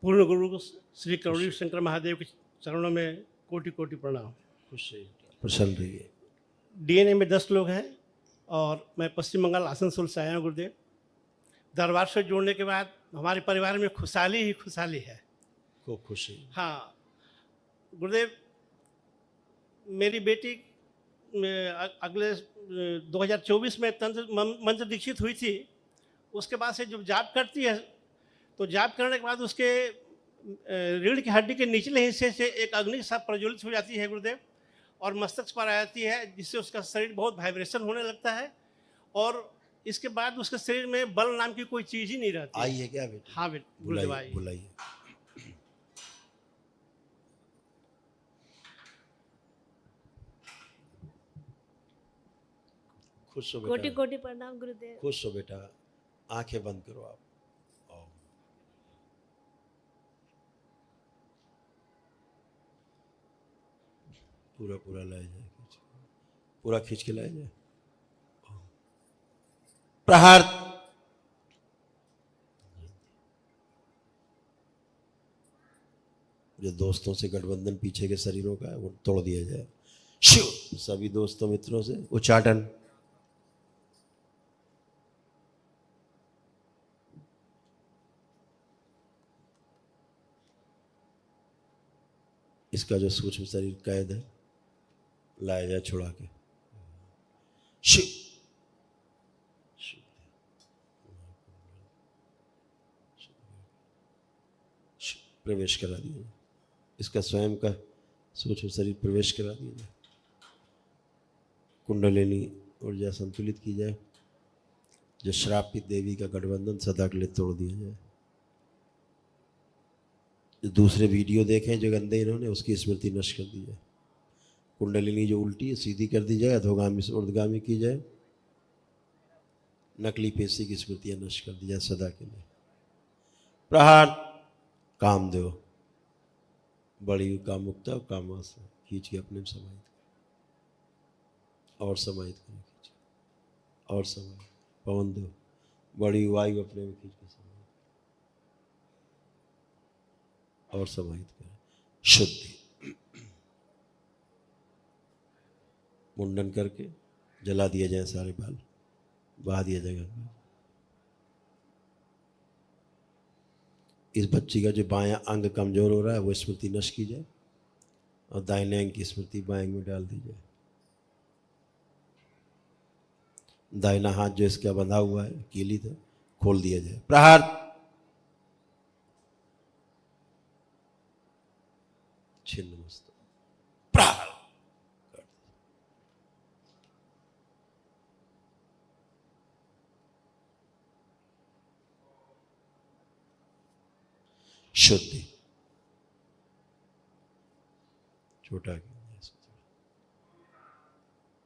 पूर्ण गुरु श्री करोड़ी शंकर महादेव के चरणों में कोटि कोटि प्रणाम। खुश रहिए, प्रसन्न रहिए। डीएनए में 10 लोग हैं और मैं पश्चिम बंगाल आसनसोल से आया हूँ गुरुदेव। दरबार से जुड़ने के बाद हमारे परिवार में खुशहाली ही खुशहाली है। खूब खुशी। हाँ गुरुदेव, मेरी बेटी अगले 2024 में तंत्र मंत्र दीक्षित हुई थी। उसके बाद से जब जाप करती है तो जाप करने के बाद उसके रीढ़ की हड्डी के निचले हिस्से से एक अग्नि सा प्रज्वलित हो जाती है गुरुदेव, और मस्तिष्क पर आ जाती है, जिससे उसका शरीर बहुत वाइब्रेशन होने लगता है और इसके बाद उसके शरीर में बल नाम की कोई चीज ही नहीं रहती। आई है क्या बेटी? हाँ बेटी, गुरुदेव आई। बुलाइए। खुश हो बेटा। कोटि कोटि प्रणाम गुरुदेव। खुश हो बेटा, आंखें बंद करो आप। आओ। पूरा पूरा लाया जाए, पूरा खींच के लाया जाए। प्रहार। जो दोस्तों से गठबंधन पीछे के शरीरों का है वो तोड़ दिया जाए। शिव सभी दोस्तों मित्रों से उच्चाटन। इसका जो सूक्ष्म शरीर कैद है लाया जाए छुड़ा के। शिव प्रवेश करा दिया। इसका स्वयं का सूक्ष्म शरीर प्रवेश करा दिया जाए। कुंडलिनी ऊर्जा संतुलित की जाए। जो श्रापित देवी का गठबंधन सदा के लिए तोड़ दिया जाए। दूसरे वीडियो देखें जो गंदे इन्होंने, उसकी स्मृति नष्ट कर दी जाए। कुंडलिनी जो उल्टी है सीधी कर दी जाए, अधोगामी से ऊर्ध्वगामी की जाए। नकली पेशी की स्मृतियां नष्ट कर दी जाए सदा के लिए। प्रहार। कामदेव बड़ी कामुकता और कामवासना खींच के अपने में समाहित और समाहित करें, खींच और समाहित। पवन देव बड़ी वायु अपने में खींच के समाहित और समाहित करें। शुद्धि। मुंडन करके जला दिया जाए सारे बाल, बहा दिया जाएगा। इस बच्ची का जो बायां अंग कमजोर हो रहा है वो स्मृति नष्ट की जाए और दाहिने अंग की स्मृति बाएं अंग में डाल दी जाए। दाहिना हाथ जो इसका बंधा हुआ है कीली था खोल दिया जाए। प्रहार। छिन्न मस्तक। प्रहार। शुद्धि। छोटा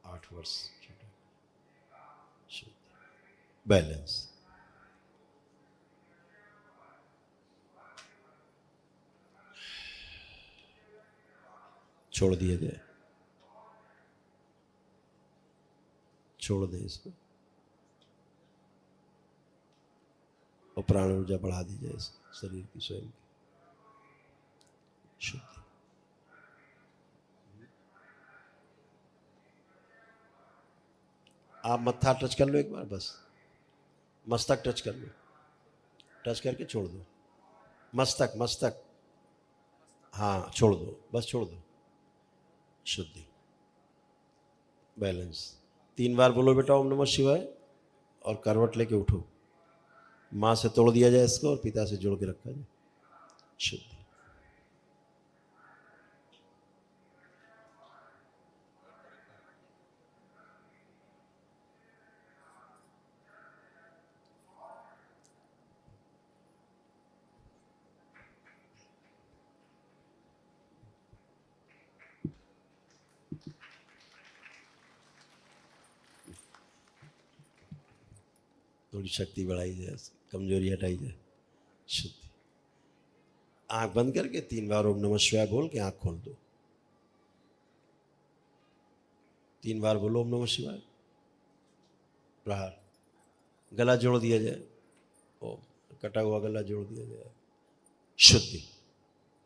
8 वर्ष छोटा। शुद्धि। बैलेंस। छोड़ दिया जाए, छोड़ दें इसको और प्राण ऊर्जा बढ़ा दी जाए इस शरीर की स्वयं की। शुद्धि। आप मत्था टच कर लो एक बार, बस मस्तक टच कर लो। टच करके छोड़ दो। मस्तक मस्तक, हाँ छोड़ दो, बस छोड़ दो। शुद्धि। बैलेंस। 3 बार बोलो बेटा ओम नमः शिवाय और करवट लेके उठो। माँ से तोड़ दिया जाए इसको और पिता से जोड़ के रखा जाए। शुद्धि। थोड़ी शक्ति बढ़ाई जाए, कमजोरी हटाई जाए। शुद्धि। आंख बंद करके 3 बार ओम नमः शिवाय बोल के आंख खोल दो। 3 बार बोलो ओम नमः शिवाय। प्रहार। गला जोड़ दिया जाए। ओम। कटा हुआ गला जोड़ दिया जाए। शुद्धि,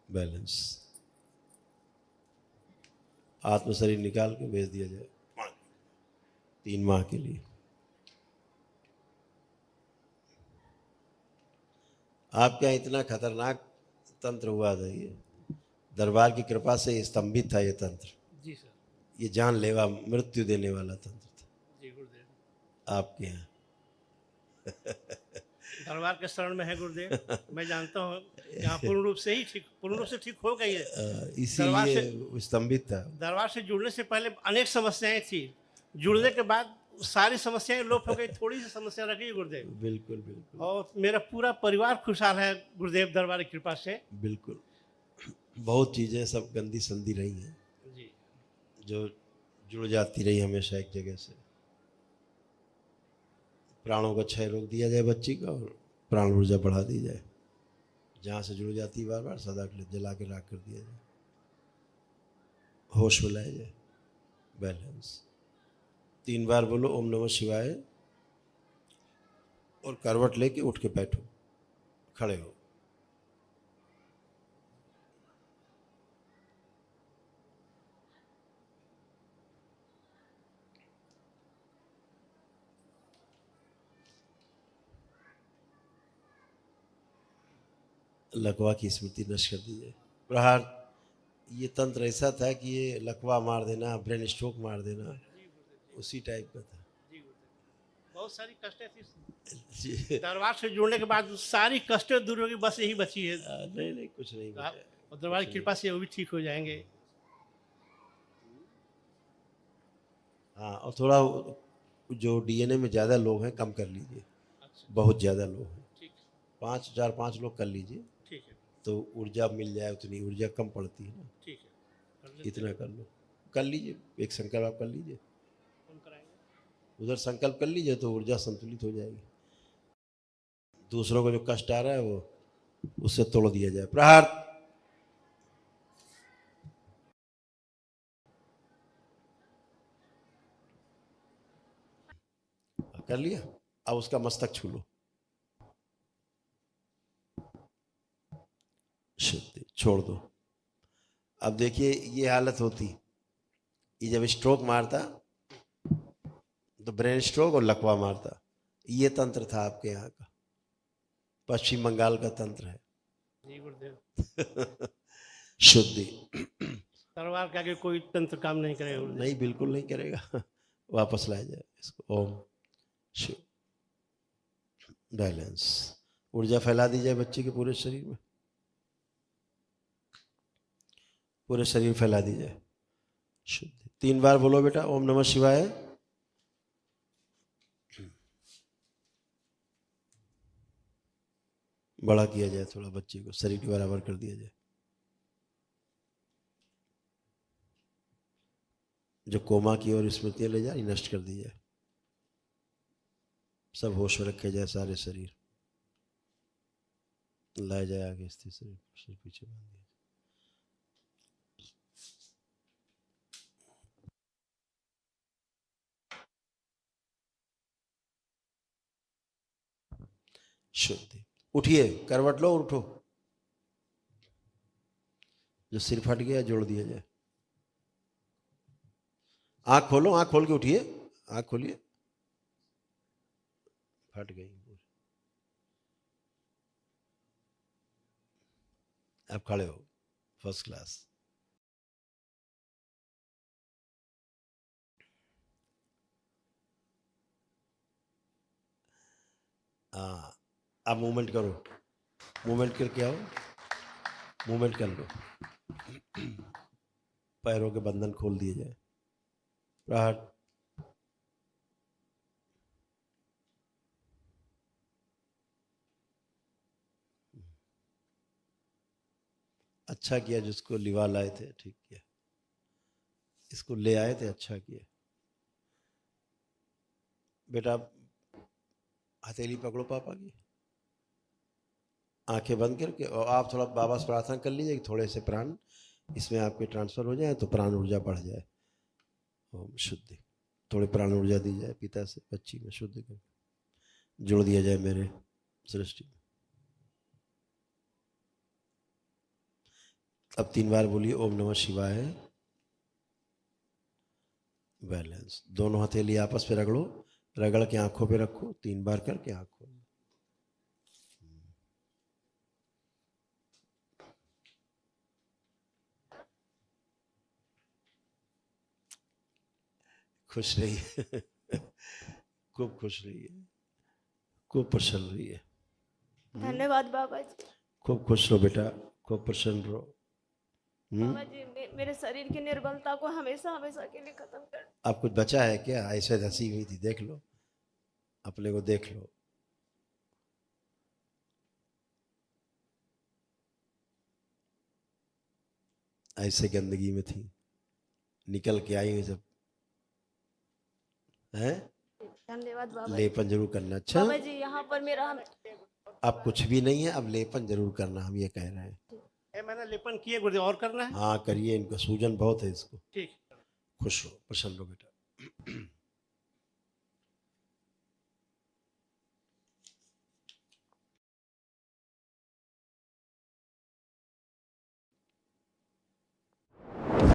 बैलेंस। आत्म शरीर निकाल के भेज दिया जाए 3 माह के लिए। आपके यहाँ इतना खतरनाक तंत्र हुआ था, ये दरबार की कृपा से स्तंभित था ये तंत्र। जी सर। ये जानलेवा मृत्यु देने वाला तंत्र था जी गुरुदेव। आपके यहाँ। दरबार के शरण में है गुरुदेव, मैं जानता हूँ यहाँ पूर्ण रूप से ठीक हो गई है। दरबार से इसीलिए स्तंभित था। दरबार से जुड़ने से पहले अनेक समस्याएं थी, जुड़ने के बाद सारी समस्याएं लोप हो गई, थोड़ी सी समस्या रह गई गुरुदेव। बिल्कुल बिल्कुल और मेरा पूरा परिवार खुशहाल है गुरुदेव दरबार की कृपा से। बिल्कुल। बहुत चीज़ें सब गंदी संदी रही हैं जी। जो जुड़ जाती रही हमेशा एक जगह से। प्राणों का क्षय रोक दिया जाए बच्ची का और प्राण ऊर्जा बढ़ा दी जाए। जहाँ से जुड़ जाती है बार बार सदा के लिए जला के राख कर दिया जाए, होश में लाया जाए, बैलेंस। 3 बार बोलो ओम नमः शिवाय और करवट लेके उठ के बैठो, खड़े हो। लकवा की स्मृति नष्ट कर दी जाए। प्रहार, ये तंत्र ऐसा था कि ये लकवा मार देना, ब्रेन स्ट्रोक मार देना, उसी टाइप का था। बहुत सारी कष्टें थी जी। दरबार से जुड़ने के बाद, सारी कष्टें दूर होगी, बस यही बची है। नहीं नहीं, कुछ नहीं बचा। और दरबार की कृपा से वो भी ठीक हो जाएंगे। हाँ, और थोड़ा जो डीएनए में ज़्यादा लोग हैं कम कर लीजिए। अच्छा। बहुत ज़्यादा लोग हैं, ठीक 5 लोग कर लीजिए, ठीक है। तो ऊर्जा मिल जाए। उतनी ऊर्जा कम पड़ती है ना, ठीक है, कर लेते इतना कर लो, कर लीजिए। एक संकल्प आप कर लीजिए, फोन कराएंगे। उधर संकल्प कर लीजिए तो ऊर्जा संतुलित हो जाएगी। दूसरों को जो कष्ट आ रहा है वो उससे तोड़ दिया जाए। प्रहार। कर लिया, अब उसका मस्तक छू लो, शुद्धि, छोड़ दो। अब देखिए ये हालत होती, ये जब स्ट्रोक मारता तो ब्रेन स्ट्रोक और लकवा मारता। ये तंत्र था आपके यहाँ का, पश्चिम बंगाल का तंत्र है। जी गुरुदेव। शुद्धि। दरबार के आगे कोई तंत्र काम नहीं करेगा गुरुदेव। नहीं, बिल्कुल नहीं करेगा। वापस लाया जाए इसको। ओम शिव, बैलेंस। ऊर्जा फैला दी जाए बच्चे के पूरे शरीर में, पूरे शरीर फैला दी जाए। शुद्धि। 3 बार बोलो बेटा ओम नमः शिवाय। बड़ा किया जाए थोड़ा बच्चे को, शरीर के बराबर कर दिया जाए। जो कोमा की ओर स्मृतियां ले जाए नष्ट कर दी जाए। सब होश में रखे जाए, सारे शरीर लाया जाए आगे, स्थिर शरीर सिर पीछे बांध दिया। शुद्धि। उठिए, करवट लो और उठो। जो सिर फट गया जोड़ दिया जाए। आंख खोलो, आंख खोल के उठिए, आंख खोलिए। फट गई। आप खड़े हो, फर्स्ट क्लास। हाँ, आप मूवमेंट करो, मूवमेंट करके आओ, मूवमेंट कर लो। पैरों के बंधन खोल दिए जाए। प्रहार। अच्छा किया जिसको लिवा लाए थे, ठीक किया। इसको ले आए थे, अच्छा किया। बेटा हथेली पकड़ो पापा की, आंखें बंद करके, और आप थोड़ा बाबा से प्रार्थना कर लीजिए कि थोड़े से प्राण इसमें आपके ट्रांसफर हो जाए तो प्राण ऊर्जा बढ़ जाए। ओम शुद्धि। थोड़ी प्राण ऊर्जा दी जाए पिता से बच्ची में, शुद्ध कर जोड़ दिया जाए मेरे सृष्टि में। अब 3 बार बोलिए ओम नमः शिवाय। बैलेंस। दोनों हथेली आपस में रगड़ो, रगड़ के आंखों पे रखो, 3 बार करके आंख खोलो। खुश रहिए। खूब खुश रहिए, खूब प्रसन्न रहिए। धन्यवाद बाबा जी। खूब खुश रहो बेटा, खूब प्रसन्न रहो। बाबा जी मेरे शरीर की निर्बलता को हमेशा हमेशा के लिए खत्म कर। अब कुछ बचा है क्या? ऐसे हंसी हुई थी, देख लो अपने को, देख लो। ऐसे गंदगी में थी, निकल के आई हुई सब है। धन्यवाद बाबा जी। लेपन जरूर करना। अच्छा, बाबा जी यहाँ पर मेरा अब कुछ भी नहीं है, अब लेपन जरूर करना, हम ये कह रहे हैं। मैंने लेपन किए गुरुदेव, और करना है? हाँ करिए, इनको सूजन बहुत है इसको। ठीक। खुश हो, प्रसन्न हो बेटा।